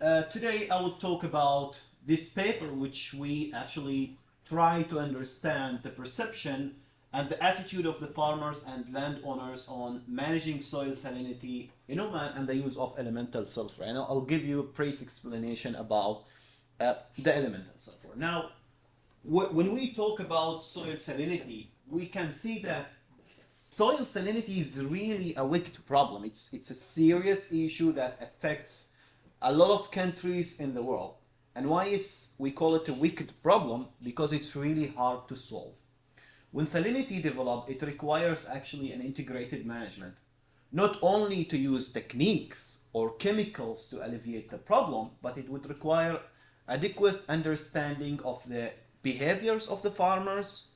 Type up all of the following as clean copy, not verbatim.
Today I will talk about this paper which we actually try to understand the perception and the attitude of the farmers and landowners on managing soil salinity in Oman and the use of elemental sulfur. And I'll give you a brief explanation about the elemental sulfur. Now, when we talk about soil salinity, we can see that soil salinity is really a wicked problem. It's a serious issue that affects a lot of countries in the world. And why we call it a wicked problem? Because it's really hard to solve. When salinity develops, it requires actually an integrated management, not only to use techniques or chemicals to alleviate the problem, but it would require adequate understanding of the behaviors of the farmers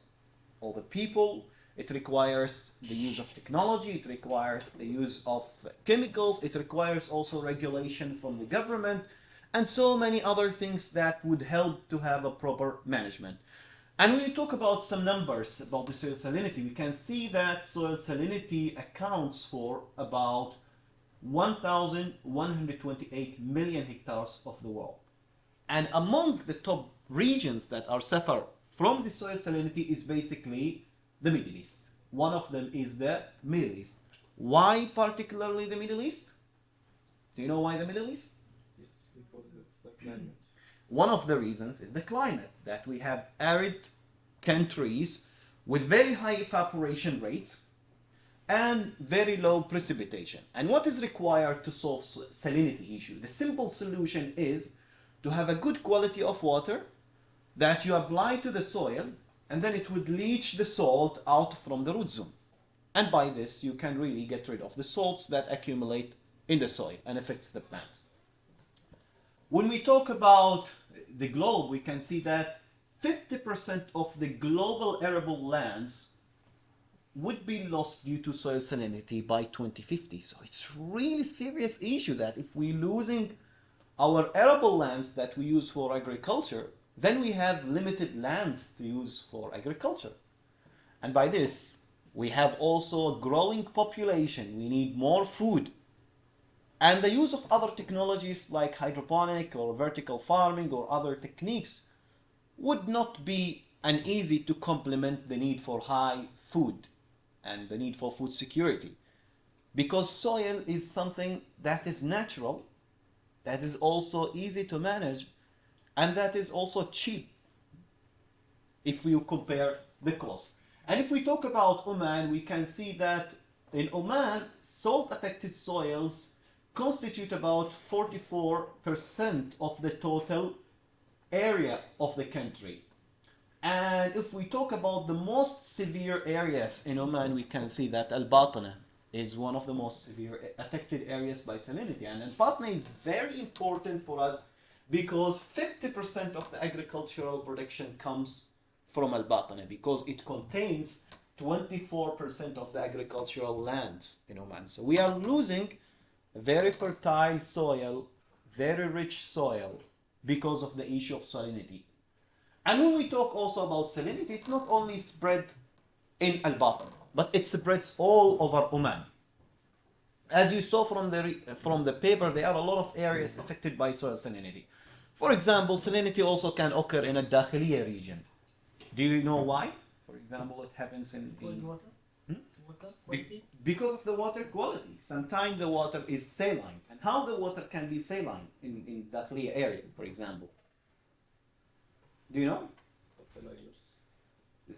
or the people. It requires the use of technology, it requires the use of chemicals, it requires also regulation from the government, and so many other things that would help to have a proper management. And when we talk about some numbers about the soil salinity, we can see that soil salinity accounts for about 1,128 million hectares of the world. And among the top regions that are suffer from the soil salinity is basically the Middle East. One of them is the Middle East. Why particularly the Middle East? Do you know why the Middle East? Yes, because of the climate. One of the reasons is the climate, that we have arid countries with very high evaporation rate and very low precipitation. And what is required to solve salinity issue? The simple solution is to have a good quality of water that you apply to the soil, and then it would leach the salt out from the root zone. And by this, you can really get rid of the salts that accumulate in the soil and affects the plant. When we talk about the globe, we can see that 50% of the global arable lands would be lost due to soil salinity by 2050. So it's really serious issue that if we're losing our arable lands that we use for agriculture, then we have limited lands to use for agriculture. And by this, we have also a growing population. We need more food. And the use of other technologies like hydroponic or vertical farming or other techniques would not be an easy to complement the need for high food and the need for food security. Because soil is something that is natural, that is also easy to manage, and that is also cheap if you compare the cost. And if we talk about Oman, we can see that in Oman, salt-affected soils constitute about 44% of the total area of the country. And if we talk about the most severe areas in Oman, we can see that Al Batna is one of the most severe affected areas by salinity. And Al Batna is very important for us because 50% of the agricultural production comes from Al Batna, because it contains 24% of the agricultural lands in Oman. So we are losing very fertile soil, very rich soil, because of the issue of salinity. And when we talk also about salinity, it's not only spread in Al Batna, but it spreads all over Oman. As you saw from the paper, there are a lot of areas affected by soil salinity. For example, salinity also can occur in a Dakhiliya region. Do you know why? For example, it happens in Water? Water quality? because of the water quality. Sometimes the water is saline. And how the water can be saline in Dakhiliya area, for example? Do you know? Fertilizers.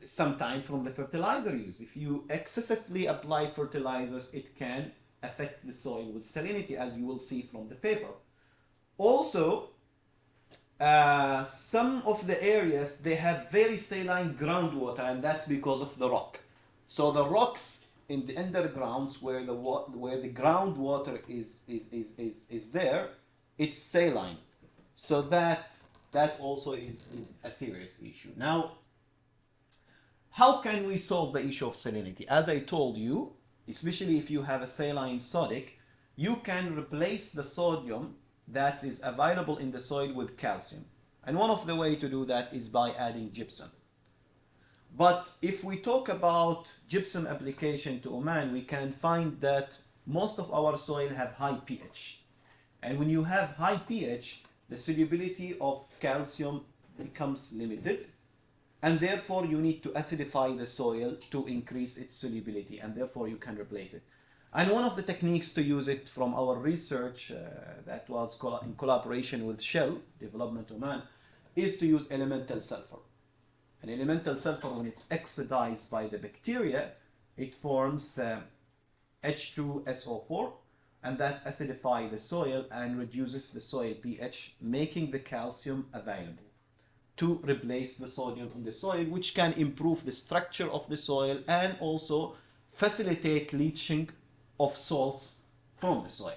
Sometimes from the fertilizer use. If you excessively apply fertilizers, it can affect the soil with salinity, as you will see from the paper. Also, some of the areas, they have very saline groundwater, and that's because of the rock. So the rocks in the undergrounds where the groundwater is there, it's saline. So that also is a serious issue. Now, how can we solve the issue of salinity? As I told you, especially if you have a saline sodic, you can replace the sodium that is available in the soil with calcium. And one of the ways to do that is by adding gypsum. But if we talk about gypsum application to Oman, we can find that most of our soil have high pH. And when you have high pH, the solubility of calcium becomes limited, and therefore you need to acidify the soil to increase its solubility, and therefore you can replace it. And one of the techniques to use it from our research that was in collaboration with Shell Development Oman is to use elemental sulfur. And elemental sulfur, when it's oxidized by the bacteria, it forms H2SO4, and that acidifies the soil and reduces the soil pH, making the calcium available to replace the sodium in the soil, which can improve the structure of the soil and also facilitate leaching of salts from the soil.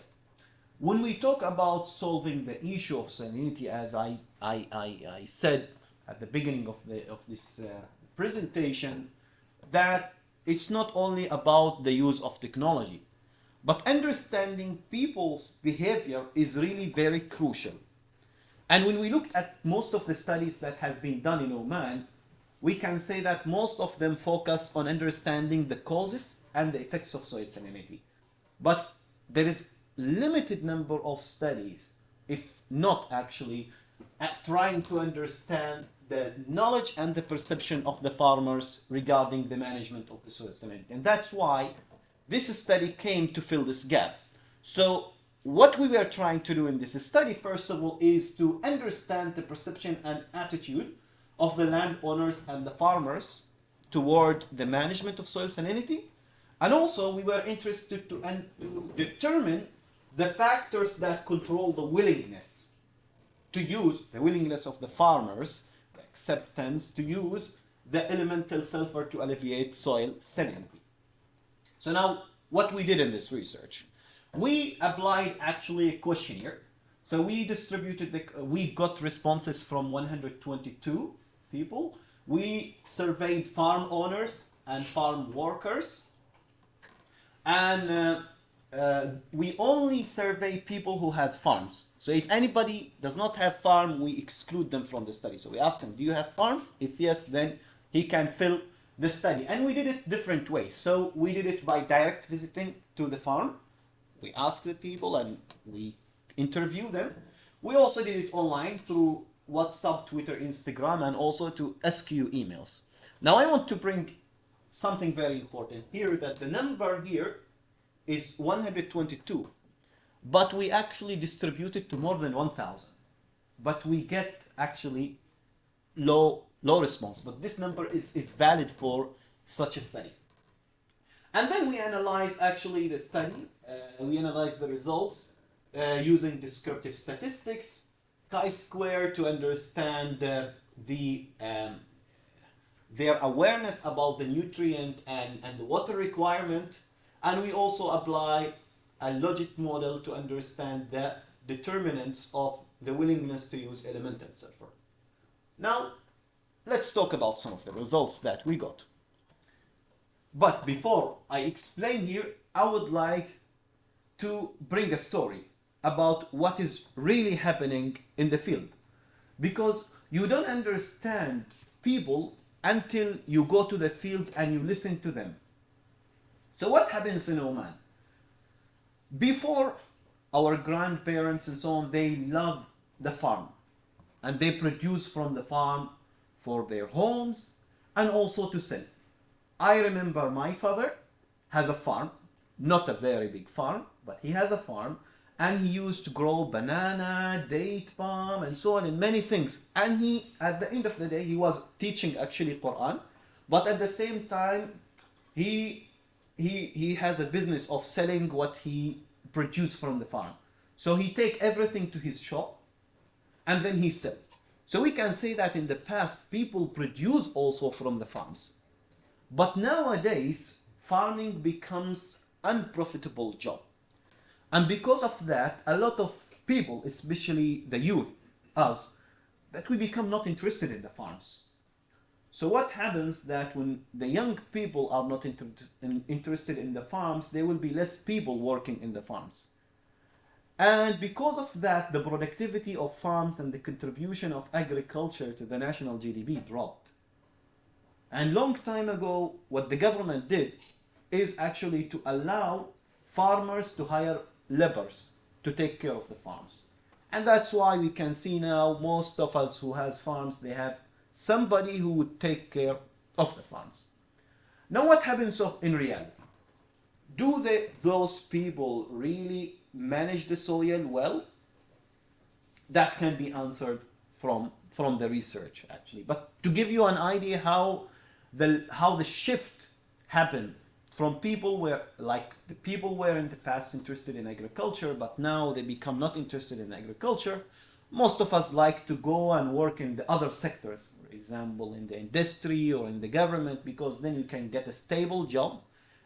When we talk about solving the issue of salinity, as I said at the beginning of this presentation, that it's not only about the use of technology, but understanding people's behavior is really very crucial. And when we looked at most of the studies that has been done in Oman, we can say that most of them focus on understanding the causes and the effects of soil salinity. But there is limited number of studies, if not actually, at trying to understand the knowledge and the perception of the farmers regarding the management of the soil salinity. And that's why this study came to fill this gap. So what we were trying to do in this study, first of all, is to understand the perception and attitude of the landowners and the farmers toward the management of soil salinity. And also we were interested to determine the factors that control the willingness of the farmers, the acceptance to use the elemental sulfur to alleviate soil salinity. So now, what we did in this research, we applied actually a questionnaire. So we we got responses from 122 people. We surveyed farm owners and farm workers, and we only survey people who has farms. So if anybody does not have farm, we exclude them from the study. So we ask them, do you have farm? If yes, then he can fill the study. And we did it different ways. So we did it by direct visiting to the farm. We asked the people and we interview them. We also did it online through WhatsApp, Twitter, Instagram, and also to SQ emails. Now I want to bring something very important here, that the number here is 122, but we actually distributed to more than 1,000. But we get actually low response, but this number is valid for such a study. And then we analyze actually the study, we analyze the results using descriptive statistics, chi-square to understand their awareness about the nutrient and the water requirement, and we also apply a logic model to understand the determinants of the willingness to use elemental sulfur. Now, let's talk about some of the results that we got. But before I explain here, I would like to bring a story about what is really happening in the field. Because you don't understand people until you go to the field and you listen to them. So what happens in Oman? Before, our grandparents and so on, they love the farm. And they produce from the farm for their homes and also to sell. I remember my father has a farm, not a very big farm, but he has a farm, and he used to grow banana, date palm, and so on, and many things. And he, at the end of the day, he was teaching actually Quran, but at the same time, he has a business of selling what he produced from the farm. So he take everything to his shop, and then he sell. So we can say that in the past, people produce also from the farms. But nowadays, farming becomes unprofitable job. And because of that, a lot of people, especially the youth, us, that we become not interested in the farms. So what happens that when the young people are not interested in the farms, there will be less people working in the farms. And because of that, the productivity of farms and the contribution of agriculture to the national GDP dropped. And long time ago, what the government did is actually to allow farmers to hire laborers to take care of the farms. And that's why we can see now most of us who has farms, they have somebody who would take care of the farms. Now what happens in reality? Do those people really manage the soil well? That can be answered from the research actually. But to give you an idea how the shift happened from people the people were in the past interested in agriculture, but now they become not interested in agriculture. Most of us like to go and work in the other sectors, for example, in the industry or in the government, because then you can get a stable job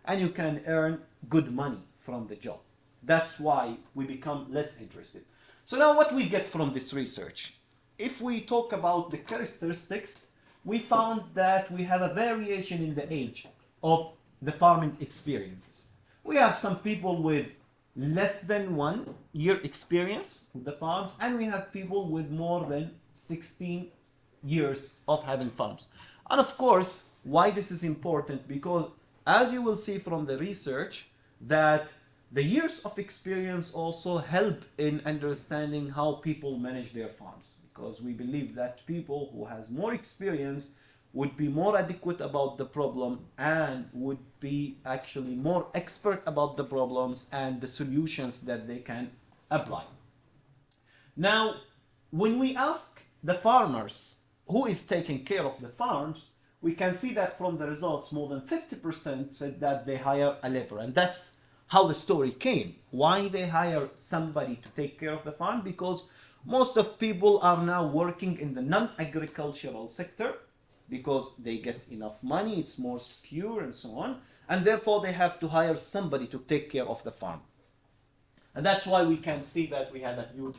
and you can earn good money from the job. That's why we become less interested. So now what we get from this research? If we talk about the characteristics, we found that we have a variation in the age of the farming experiences. We have some people with less than 1 year experience with the farms, and we have people with more than 16 years of having farms. And of course, why this is important? Because as you will see from the research, that the years of experience also help in understanding how people manage their farms, because we believe that people who has more experience would be more adequate about the problem and would be actually more expert about the problems and the solutions that they can apply. Now, when we ask the farmers who is taking care of the farms, we can see that from the results, more than 50% said that they hire a laborer. And that's how the story came. Why they hire somebody to take care of the farm? Because most of people are now working in the non-agricultural sector, because they get enough money, it's more secure and so on, and therefore they have to hire somebody to take care of the farm. And that's why we can see that we had a huge,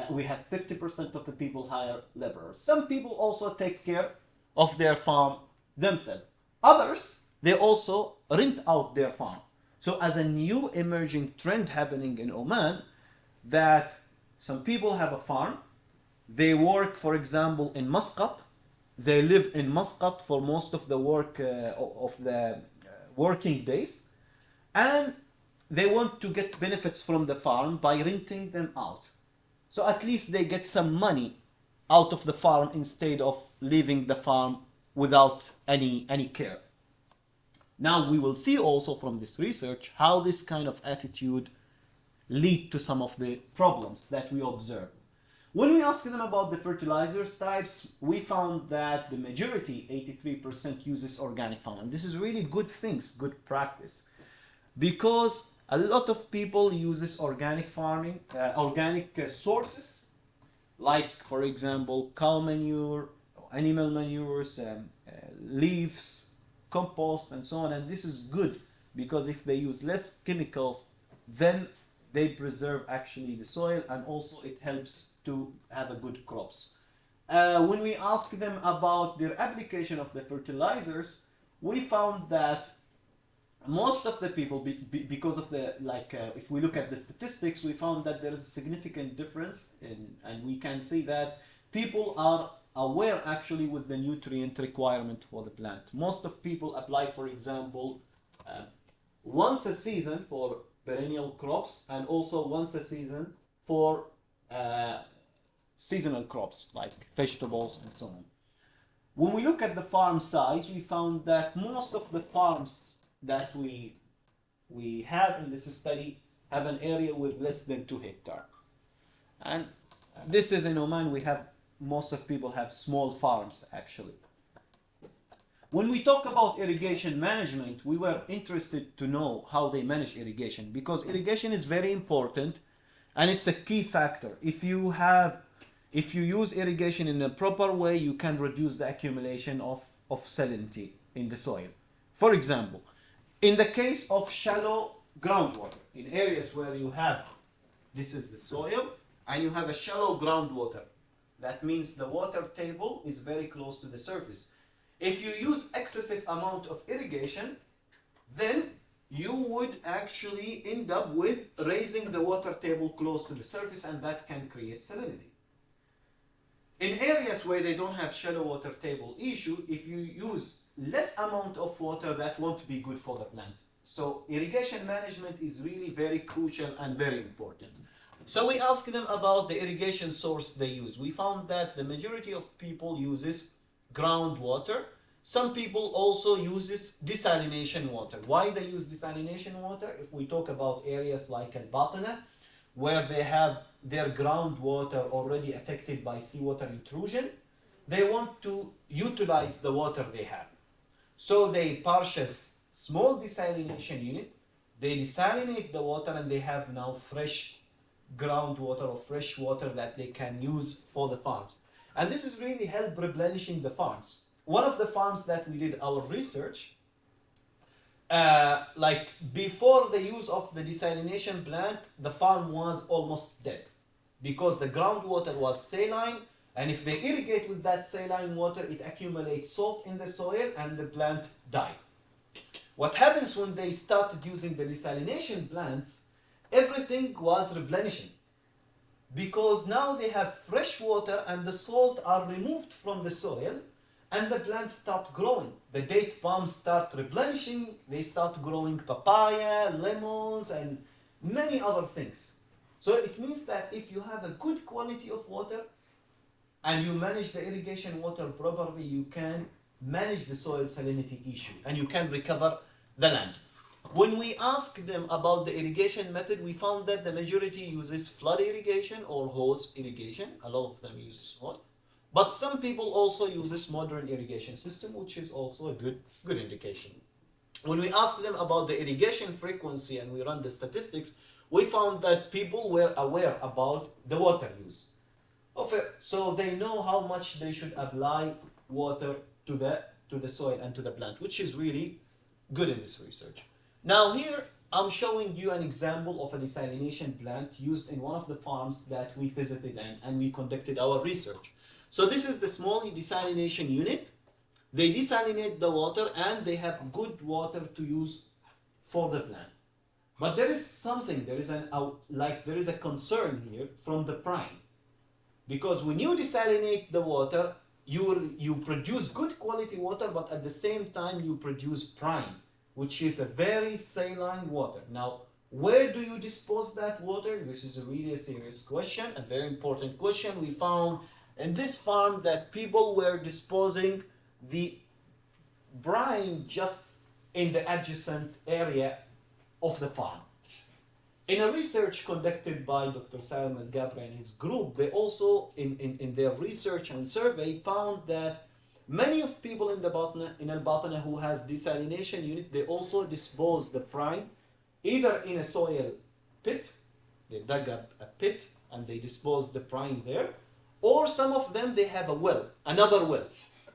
we have 50% of the people hire laborers. Some people also take care of their farm themselves. Others, they also rent out their farm. So as a new emerging trend happening in Oman, that some people have a farm, they work, for example, in Muscat. They live in Muscat for most of the working days, and they want to get benefits from the farm by renting them out. So at least they get some money out of the farm instead of leaving the farm without any care. Now we will see also from this research how this kind of attitude lead to some of the problems that we observe. When we asked them about the fertilizers types, we found that the majority, 83%, uses organic farming. And this is really good things, good practice, because a lot of people uses organic farming, organic sources, like for example cow manure, animal manures, leaves, compost, and so on. And this is good because if they use less chemicals, then they preserve actually the soil, and also it helps to have a good crops. When we ask them about their application of the fertilizers, we found that most of the people, because of the if we look at the statistics, we found that there is a significant difference and we can see that people are aware actually with the nutrient requirement for the plant. Most of people apply, for example, once a season for perennial crops, and also once a season for seasonal crops like vegetables and so on. When we look at the farm size, we found that most of the farms that we have in this study have an area with less than 2 hectares. And this is in Oman, we have, most of people have small farms actually. When we talk about irrigation management, we were interested to know how they manage irrigation, because irrigation is very important and it's a key factor. If you use irrigation in a proper way, you can reduce the accumulation of salinity in the soil. For example, in the case of shallow groundwater, in areas where you have, this is the soil, and you have a shallow groundwater, that means the water table is very close to the surface. If you use excessive amount of irrigation, then you would actually end up with raising the water table close to the surface, and that can create salinity. In areas where they don't have shallow water table issue, if you use less amount of water, that won't be good for the plant. So irrigation management is really very crucial and very important. So we asked them about the irrigation source they use. We found that the majority of people uses groundwater. Some people also uses desalination water. Why they use desalination water? If we talk about areas like Al Batna, where they have their groundwater already affected by seawater intrusion, they want to utilize the water they have. So they purchase small desalination unit, they desalinate the water, and they have now fresh groundwater or fresh water that they can use for the farms. And this has really helped replenishing the farms. One of the farms that we did our research, like before the use of the desalination plant, the farm was almost dead because the groundwater was saline, and if they irrigate with that saline water, it accumulates salt in the soil and the plant died. What happens when they started using the desalination plants, everything was replenishing because now they have fresh water and the salt are removed from the soil and the plants start growing. The date palms start replenishing, they start growing papaya, lemons, and many other things. So it means that if you have a good quality of water and you manage the irrigation water properly, you can manage the soil salinity issue and you can recover the land. When we asked them about the irrigation method, we found that the majority uses flood irrigation or hose irrigation. A lot of them use hose. But some people also use this modern irrigation system, which is also a good indication. When we asked them about the irrigation frequency and we run the statistics, we found that people were aware about the water use. So they know how much they should apply water to the soil and to the plant, which is really good in this research. Now here I'm showing you an example of a desalination plant used in one of the farms that we visited and we conducted our research. So this is the small desalination unit. They desalinate the water and they have good water to use for the plant. But there is something, there is a concern here from the prime. Because when you desalinate the water, you produce good quality water, but at the same time you produce prime, which is a very saline water. Now, where do you dispose that water? This is a really serious question, a very important question. We found in this farm that people were disposing the brine just in the adjacent area of the farm. In a research conducted by Dr. Salim Al-Gabri and his group, they also, in their research and survey, found that many of people in Al Batna who has desalination unit, they also dispose the brine either in a soil pit, they dug up a pit and they dispose the brine there, or some of them they have a well, another well.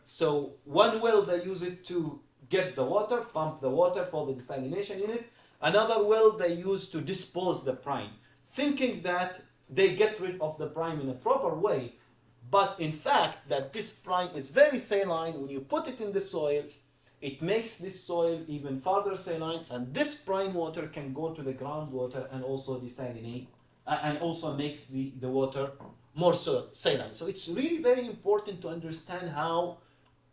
So one well they use it to get the water, pump the water for the desalination unit. Another well they use to dispose the brine, thinking that they get rid of the brine in a proper way. But in fact, that this brine is very saline. When you put it in the soil, it makes this soil even further saline, and this brine water can go to the groundwater and also desalinate, and also makes the water more saline. So it's really very important to understand how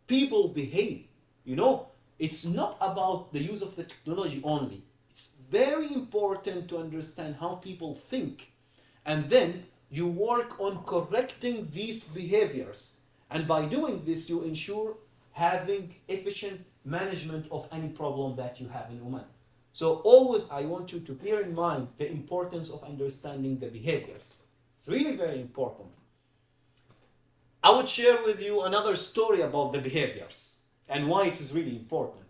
people behave. You know, it's not about the use of the technology only. It's very important to understand how people think, and then you work on correcting these behaviors. And by doing this, you ensure having efficient management of any problem that you have in Oman. So always I want you to bear in mind the importance of understanding the behaviors. It's really very important. I would share with you another story about the behaviors and why it is really important.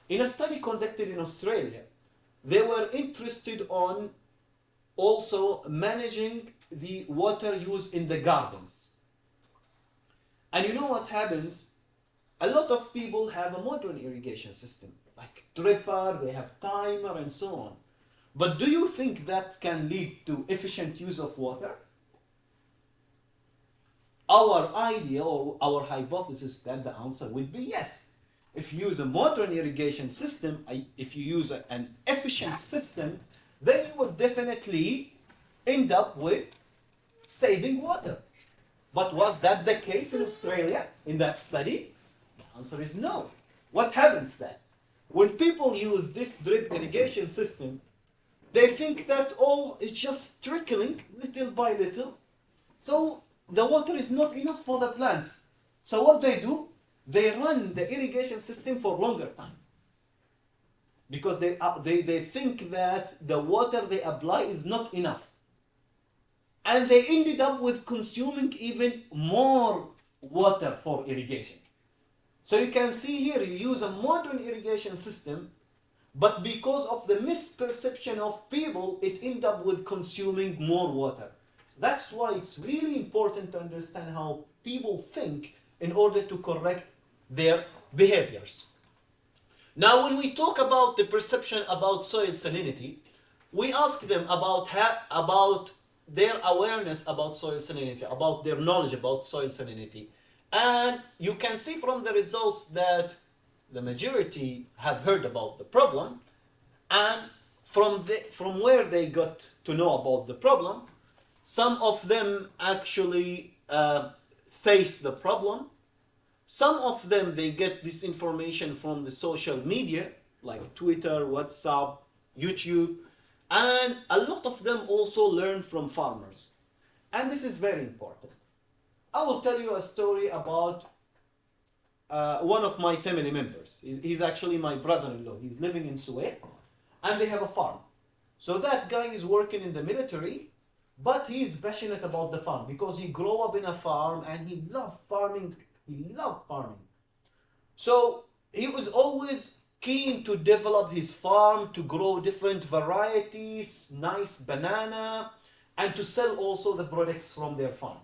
In a study conducted in Australia, they were interested on also managing the water use in the gardens. And you know what happens? A lot of people have a modern irrigation system, like dripper, they have timer and so on. But do you think that can lead to efficient use of water? Our idea or our hypothesis that the answer would be yes. If you use a modern irrigation system, if you use an efficient system, then you will definitely end up with saving water. But was that the case in Australia in that study? The answer is no. What happens then? when people use this drip irrigation system, they think that all is just trickling little by little. So the water is not enough for the plant. So what they do, they run the irrigation system for longer time. Because they think that the water they apply is not enough. And they ended up with consuming even more water for irrigation. So you can see here, you use a modern irrigation system, but because of the misperception of people, it ends up with consuming more water. That's why it's really important to understand how people think in order to correct their behaviors. Now, when we talk about the perception about soil salinity, we ask them about their awareness about soil salinity, about their knowledge about soil salinity. And you can see from the results that the majority have heard about the problem, and from where they got to know about the problem, some of them actually face the problem. Some of them, they get this information from the social media, like Twitter, WhatsApp, YouTube, and a lot of them also learn from farmers. And this is very important. I will tell you a story about one of my family members. He's actually my brother-in-law. He's living in Suez, and they have a farm. So that guy is working in the military, but he is passionate about the farm because he grew up in a farm and he loved farming. He loved farming. So he was always keen to develop his farm, to grow different varieties, nice banana, and to sell also the products from their farm.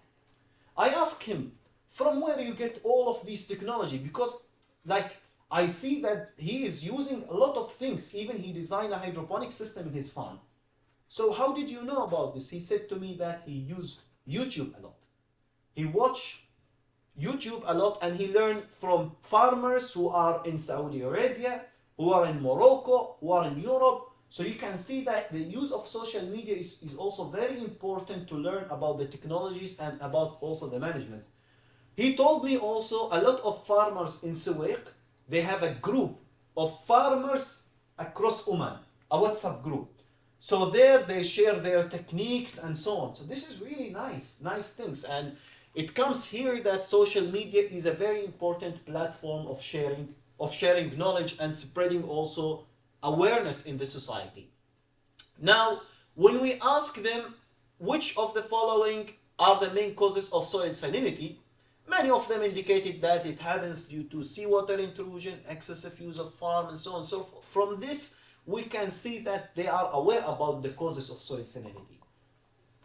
I asked him, from where you get all of these technology? Because like I see that he is using a lot of things. Even he designed a hydroponic system in his farm. So how did you know about this? He said to me that he used YouTube a lot. He watched YouTube a lot, and he learned from farmers who are in Saudi Arabia, who are in Morocco, who are in Europe. So you can see that the use of social media is also very important to learn about the technologies and about also the management. He told me also a lot of farmers in Suwaiq, they have a group of farmers across Oman, a WhatsApp group. So there they share their techniques and so on. So this is really nice things. And it comes here that social media is a very important platform of sharing knowledge and spreading also awareness in the society. Now, when we ask them which of the following are the main causes of soil salinity, many of them indicated that it happens due to seawater intrusion, excessive use of farm, and so on. So from this, we can see that they are aware about the causes of soil salinity.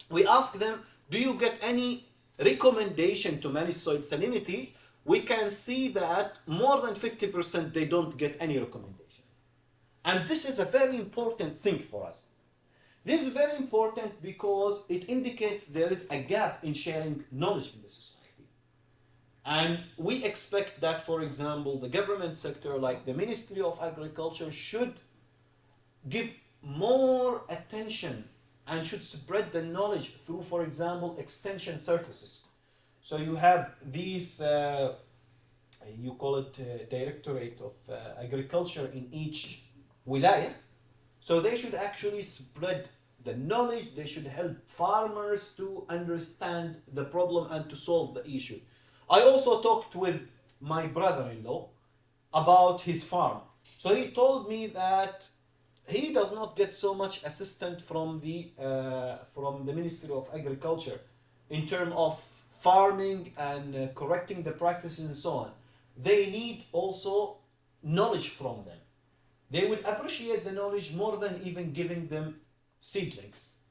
We ask them, do you get any recommendation to manage soil salinity? We can see that more than 50% they don't get any recommendation. And this is a very important thing for us. This is very important because it indicates there is a gap in sharing knowledge in the society. And we expect that, for example, the government sector, like the Ministry of Agriculture, should give more attention and should spread the knowledge through, for example, extension services. So you have these, you call it Directorate of Agriculture in each wilaya. So they should actually spread the knowledge, they should help farmers to understand the problem and to solve the issue. I also talked with my brother-in-law about his farm. So he told me that he does not get so much assistance from the Ministry of Agriculture in terms of farming and correcting the practices and so on. They need also knowledge from them. They would appreciate the knowledge more than even giving them seedlings.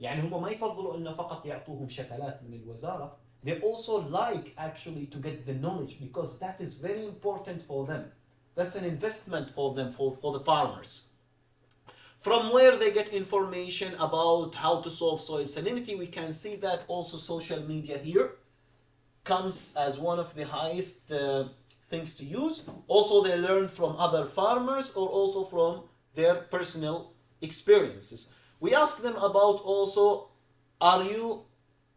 يعني هم ما يفضلوا إنه فقط يعطوهم شتلات من الوزارة. They also like actually to get the knowledge because that is very important for them. That's an investment for them, for the farmers. From where they get information about how to solve soil salinity, we can see that also social media here comes as one of the highest things to use. Also, they learn from other farmers or also from their personal experiences. We ask them about also, are you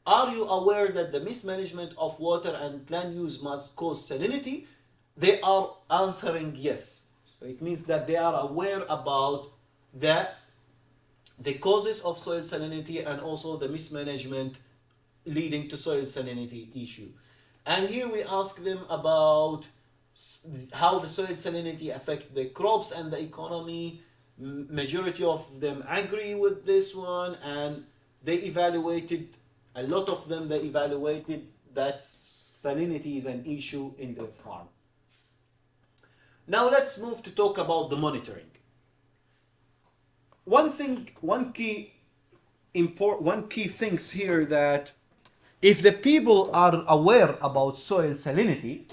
aware that the mismanagement of water and land use must cause salinity? They are answering yes. So it means that they are aware about the causes of soil salinity and also the mismanagement leading to soil salinity issue. And here we ask them about how the soil salinity affect the crops and the economy. Majority of them agree with this one, and they evaluated, a lot of them, they evaluated that salinity is an issue in their farm. Now let's move to talk about the monitoring. One key things here, that if the people are aware about soil salinity,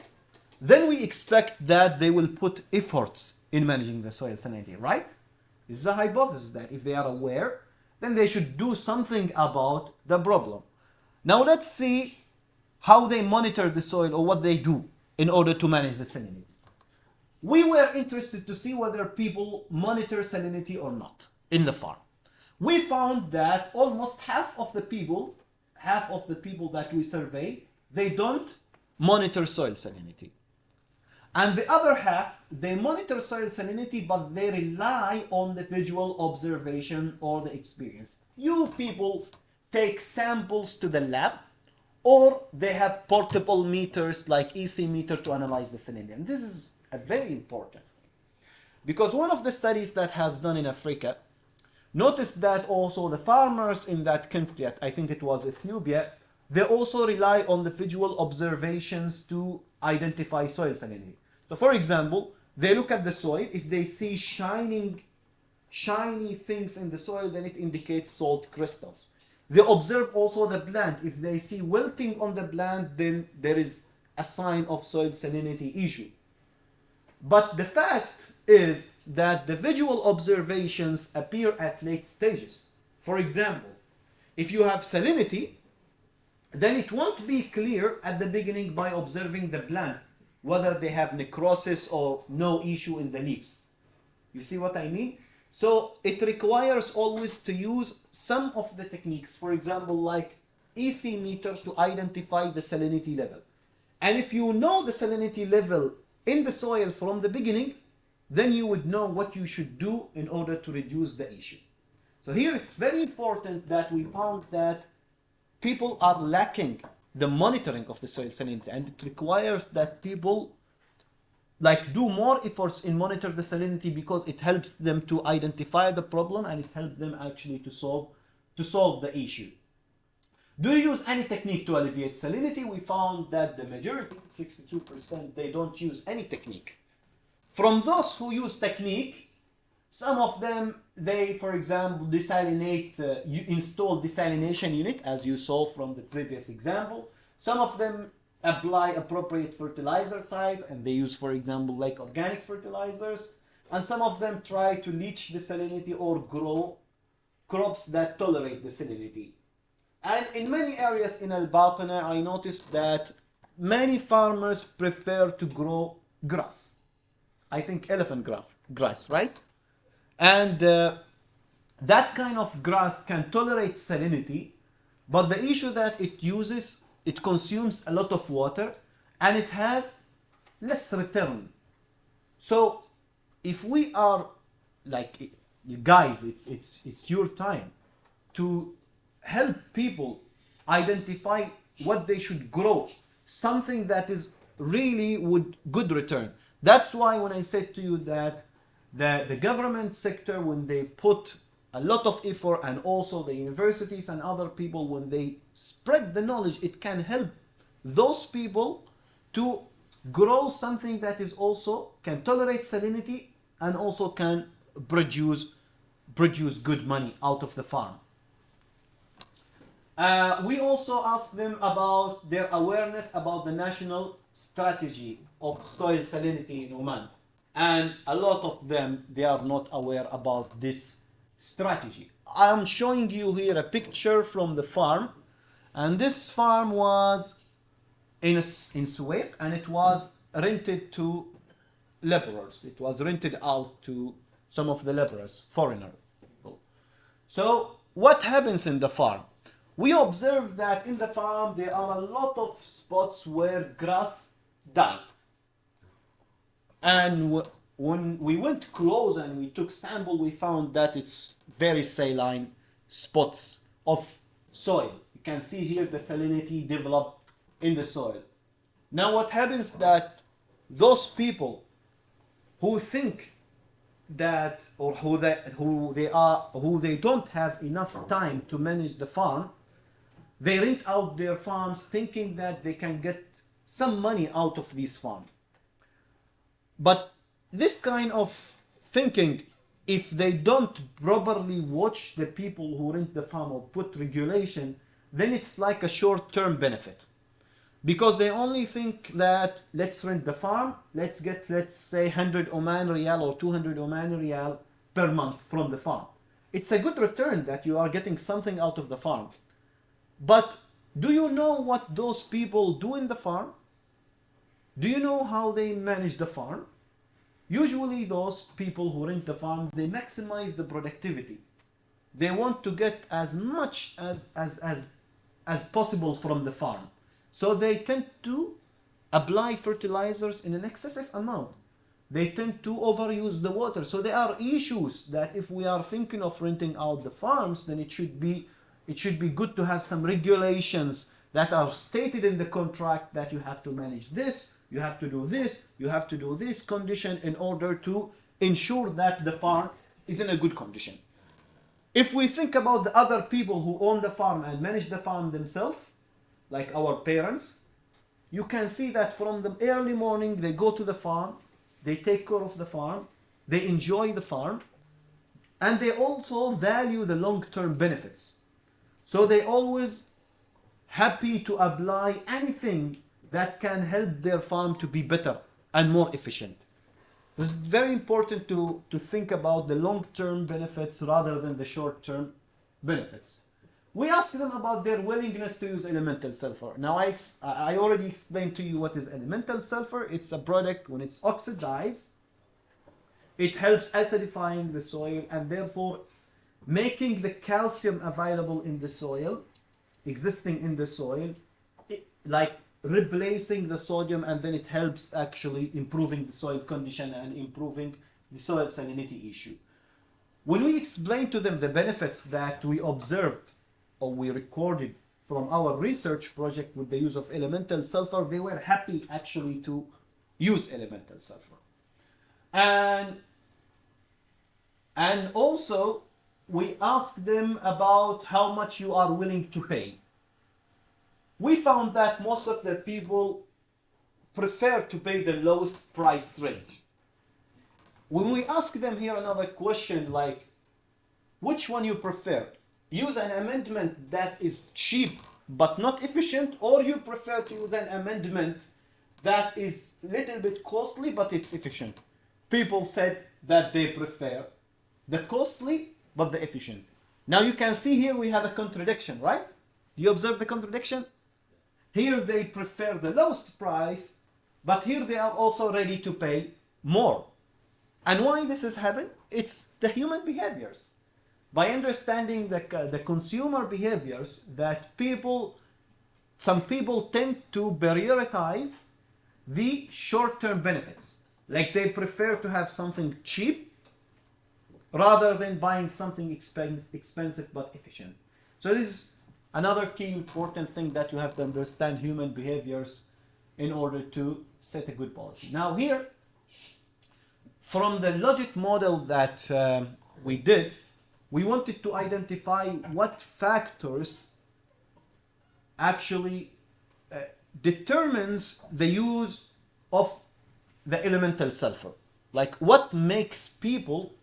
then we expect that they will put efforts in managing the soil salinity, right? This is a hypothesis that if they are aware, then they should do something about the problem. Now let's see how they monitor the soil, or what they do in order to manage the salinity. We were interested to see whether people monitor salinity or not in the farm. We found that almost half of the people that we survey, they don't monitor soil salinity. And the other half, they monitor soil salinity, but they rely on the visual observation or the experience. You people take samples to the lab, or they have portable meters like EC meter to analyze the salinity. And this is very important, because one of the studies that has done in Africa noticed that also the farmers in that country, I think it was Ethiopia, they also rely on the visual observations to identify soil salinity. So for example, they look at the soil. If they see shiny things in the soil, then it indicates salt crystals. They observe also the plant. If they see wilting on the plant, then there is a sign of soil salinity issue. But the fact is that the visual observations appear at late stages. For example, if you have salinity, then it won't be clear at the beginning by observing the plant whether they have necrosis or no issue in the leaves. You see what I mean? So it requires always to use some of the techniques, for example, like EC meter to identify the salinity level. And if you know the salinity level in the soil from the beginning, then you would know what you should do in order to reduce the issue. So here it's very important that we found that people are lacking the monitoring of the soil salinity, and it requires that people do more efforts in monitor the salinity, because it helps them to identify the problem, and it helps them actually to solve the issue. Do you use any technique to alleviate salinity? We found that the majority, 62%, they don't use any technique. From those who use technique, some of them, they, for example, desalinate, install desalination unit, as you saw from the previous example. Some of them apply appropriate fertilizer type, and they use, for example, like organic fertilizers. And some of them try to leach the salinity or grow crops that tolerate the salinity. And in many areas in Al Batana, I noticed that many farmers prefer to grow grass. I think elephant grass, right? And that kind of grass can tolerate salinity, but the issue that it consumes a lot of water, and it has less return. So if we are like, guys, it's your time to help people identify what they should grow, something that is really would good return. That's why when I said to you that the government sector, when they put a lot of effort, and also the universities and other people, when they spread the knowledge, it can help those people to grow something that is also can tolerate salinity and also can produce good money out of the farm. We also asked them about their awareness about the national strategy of soil salinity in Oman. And a lot of them, they are not aware about this strategy. I'm showing you here a picture from the farm. And this farm was in Suwaiq, and it was rented to laborers. It was rented out to some of the laborers, foreigner people. So what happens in the farm? We observed that in the farm there are a lot of spots where grass died. And when we went close and we took sample, we found that it's very saline spots of soil. You can see here the salinity develop in the soil. Now what happens that those people who think that, or who they don't have enough time to manage the farm, they rent out their farms thinking that they can get some money out of this farm. But this kind of thinking, if they don't properly watch the people who rent the farm or put regulation, then it's like a short-term benefit. Because they only think that let's rent the farm, let's get, let's say 100 Oman Riyal or 200 Oman Riyal per month from the farm. It's a good return that you are getting something out of the farm. But do you know what those people do in the farm? Do you know how they manage the farm? Usually those people who rent the farm, they maximize the productivity. They want to get as much as possible from the farm. So they tend to apply fertilizers in an excessive amount. They tend to overuse the water. So there are issues that if we are thinking of renting out the farms, then it should be good to have some regulations that are stated in the contract that you have to manage this, you have to do this, you have to do this condition in order to ensure that the farm is in a good condition. If we think about the other people who own the farm and manage the farm themselves, like our parents, you can see that from the early morning they go to the farm, they take care of the farm, they enjoy the farm, and they also value the long-term benefits. So they always happy to apply anything that can help their farm to be better and more efficient. It's very important to think about the long-term benefits rather than the short-term benefits. We asked them about their willingness to use elemental sulfur. Now I already explained to you what is elemental sulfur. It's a product when it's oxidized, it helps acidifying the soil and therefore making the calcium available in the soil, existing in the soil, like replacing the sodium, and then it helps actually improving the soil condition and improving the soil salinity issue. When we explained to them the benefits that we observed or we recorded from our research project with the use of elemental sulfur, they were happy actually to use elemental sulfur. And also we asked them about how much you are willing to pay. We found that most of the people prefer to pay the lowest price range. When we ask them here another question like, which one you prefer? Use an amendment that is cheap but not efficient, or you prefer to use an amendment that is a little bit costly but it's efficient? People said that they prefer the costly but the efficient. Now you can see here we have a contradiction, right? You observe the contradiction? Here they prefer the lowest price, but here they are also ready to pay more. And why this is happening? It's the human behaviors. By understanding the consumer behaviors, that some people tend to prioritize the short-term benefits. Like they prefer to have something cheap rather than buying something expensive but efficient. So this is another key important thing that you have to understand human behaviors in order to set a good policy. Now here, from the logic model that we did, we wanted to identify what factors actually determines the use of the elemental sulfur. Like what makes people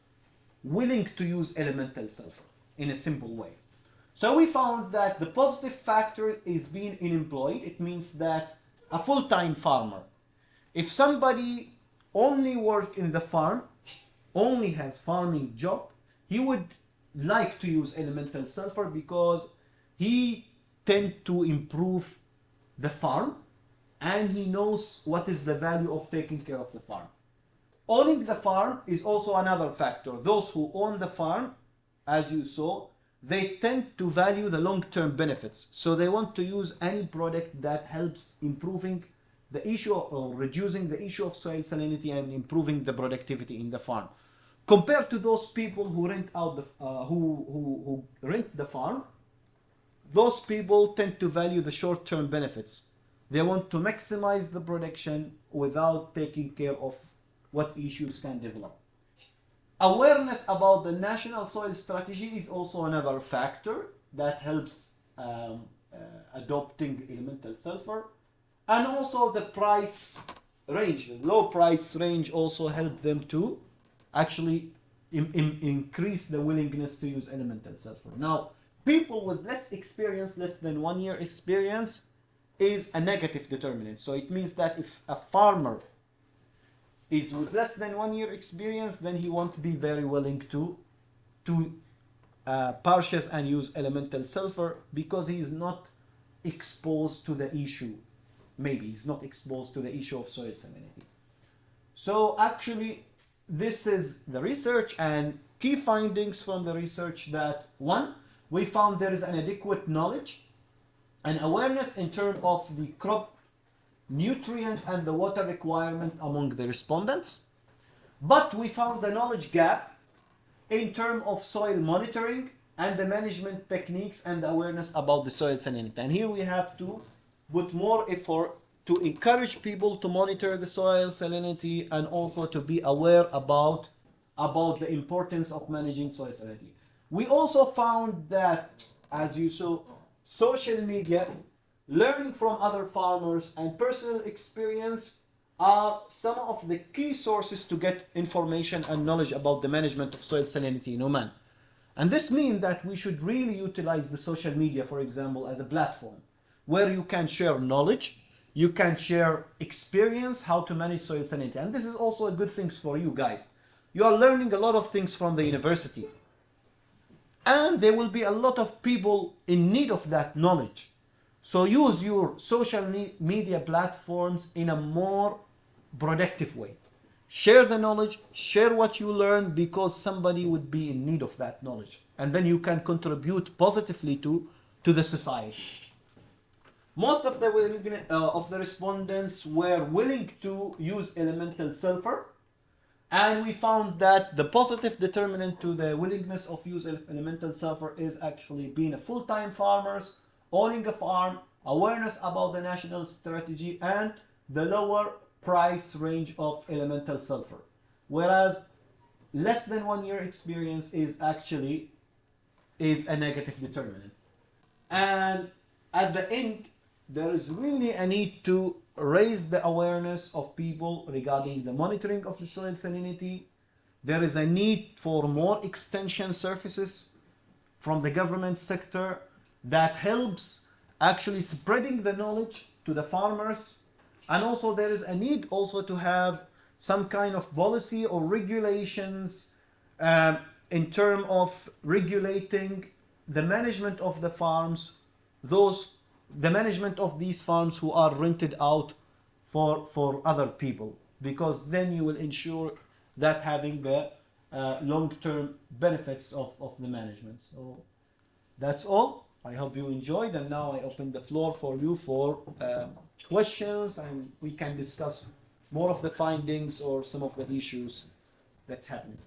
willing to use elemental sulfur in a simple way. So we found that the positive factor is being unemployed. It means that a full-time farmer, if somebody only work in the farm, only has farming job, he would like to use elemental sulfur because he tend to improve the farm and he knows what is the value of taking care of the farm. Owning the farm is also another factor. Those who own the farm, as you saw, they tend to value the long-term benefits. So they want to use any product that helps improving the issue or reducing the issue of soil salinity and improving the productivity in the farm. Compared to those people who rent out who rent the farm, those people tend to value the short-term benefits. They want to maximize the production without taking care of what issues can develop. Awareness about the national soil strategy is also another factor that helps adopting elemental sulfur, and also the price range, the low price range also help them to actually increase the willingness to use elemental sulfur. Now, people with less experience, less than 1 year experience, is a negative determinant. So it means that if a farmer is with less than 1 year experience, then he won't be very willing to purchase and use elemental sulfur because he is not exposed to the issue. Maybe he's not exposed to the issue of soil salinity. So actually, this is the research and key findings from the research that, one, we found there is an adequate knowledge and awareness in terms of the crop nutrient and the water requirement among the respondents. But we found the knowledge gap in terms of soil monitoring and the management techniques and the awareness about the soil salinity. And here we have to put more effort to encourage people to monitor the soil salinity and also to be aware about the importance of managing soil salinity. We also found that, as you saw, social media, learning from other farmers, and personal experience are some of the key sources to get information and knowledge about the management of soil salinity in Oman. And this means that we should really utilize the social media, for example, as a platform where you can share knowledge, you can share experience, how to manage soil salinity. And this is also a good thing for you guys. You are learning a lot of things from the university. And there will be a lot of people in need of that knowledge. So use your social media platforms in a more productive way. Share the knowledge, share what you learn, because somebody would be in need of that knowledge. And then you can contribute positively to the society. Most of the respondents were willing to use elemental sulfur. And we found that the positive determinant to the willingness of use of elemental sulfur is actually being a full-time farmers, owning a farm, awareness about the national strategy, and the lower price range of elemental sulfur. Whereas less than 1 year experience is actually a negative determinant. And at the end, there is really a need to raise the awareness of people regarding the monitoring of the soil salinity. There is a need for more extension services from the government sector that helps actually spreading the knowledge to the farmers. And also there is a need also to have some kind of policy or regulations in terms of regulating the management of the farms, the management of these farms who are rented out for other people, because then you will ensure that having the long-term benefits of the management. So that's all. I hope you enjoyed, and now I open the floor for you for questions, and we can discuss more of the findings or some of the issues that happened.